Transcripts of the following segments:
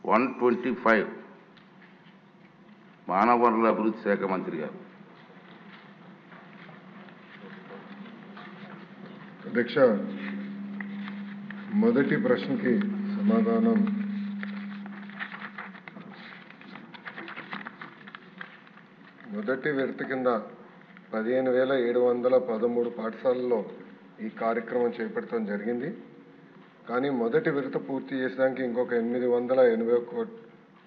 125 మానవ వనరుల అభివృద్ధి శాఖ మంత్రి గారు. అధ్యక్ష, మొదటి ప్రశ్నకి సమాధానం మొదటి విడత కింద 15,713 పాఠశాలల్లో ఈ కార్యక్రమం చేపట్టడం జరిగింది. కానీ మొదటి విడత పూర్తి చేసడానికి ఇంకొక 880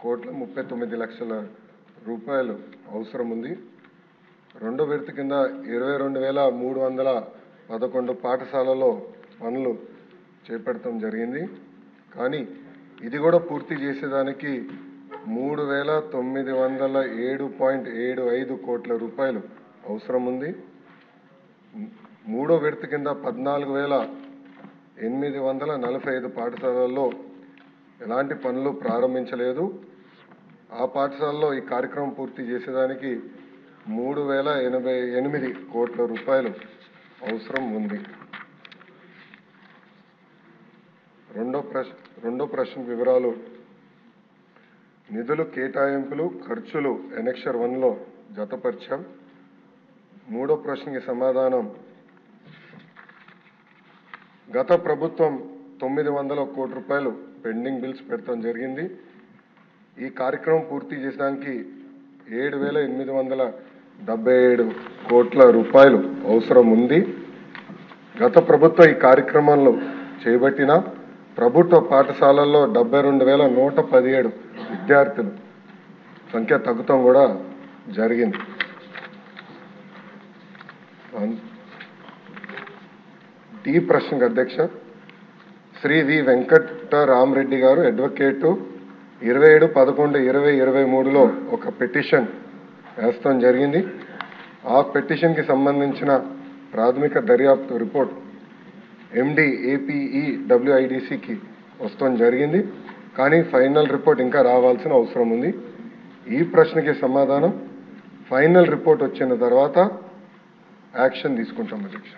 కోట్ల 39 లక్షల రూపాయలు అవసరం ఉంది. రెండో విడత కింద 22,311 పాఠశాలలో పనులు చేపట్టడం జరిగింది. కానీ ఇది కూడా పూర్తి చేసేదానికి 3,907.75 కోట్ల రూపాయలు అవసరం ఉంది. మూడో విడత కింద 14,845 పాఠశాలల్లో ఎలాంటి పనులు ప్రారంభించలేదు. ఆ పాఠశాలలో ఈ కార్యక్రమం పూర్తి చేసేదానికి 3,088 కోట్ల రూపాయలు అవసరం ఉంది. రెండో ప్రశ్న వివరాలు. నిధులు కేటాయింపులు ఖర్చులు ఎనెక్షర్ 1లో జతపరిచాం. మూడో ప్రశ్నకి సమాధానం, గత ప్రభుత్వం 900 కోట్ల రూపాయలు పెండింగ్ బిల్స్ పెట్టడం జరిగింది. ఈ కార్యక్రమం పూర్తి చేసడానికి 7,877 కోట్ల రూపాయలు అవసరం ఉంది. గత ప్రభుత్వం ఈ కార్యక్రమంలో చేపట్టిన ప్రభుత్వ పాఠశాలల్లో 72,117 విద్యార్థులు సంఖ్య తగ్గుతాం కూడా జరిగింది. డి ప్రశ్నకు అధ్యక్ష, శ్రీ వి వెంకటరామరెడ్డి గారు అడ్వకేటు 27/11/2023లో ఒక పిటిషన్ వేస్తాం జరిగింది. ఆ పిటిషన్కి సంబంధించిన ప్రాథమిక దర్యాప్తు రిపోర్ట్ ఎండి ఏపీఈడబ్ల్యూఐడిసికి వస్తాం జరిగింది. కానీ ఫైనల్ రిపోర్ట్ ఇంకా రావాల్సిన అవసరం ఉంది. ఈ ప్రశ్నకి సమాధానం, ఫైనల్ రిపోర్ట్ వచ్చిన తర్వాత యాక్షన్ తీసుకుంటాం అధ్యక్ష.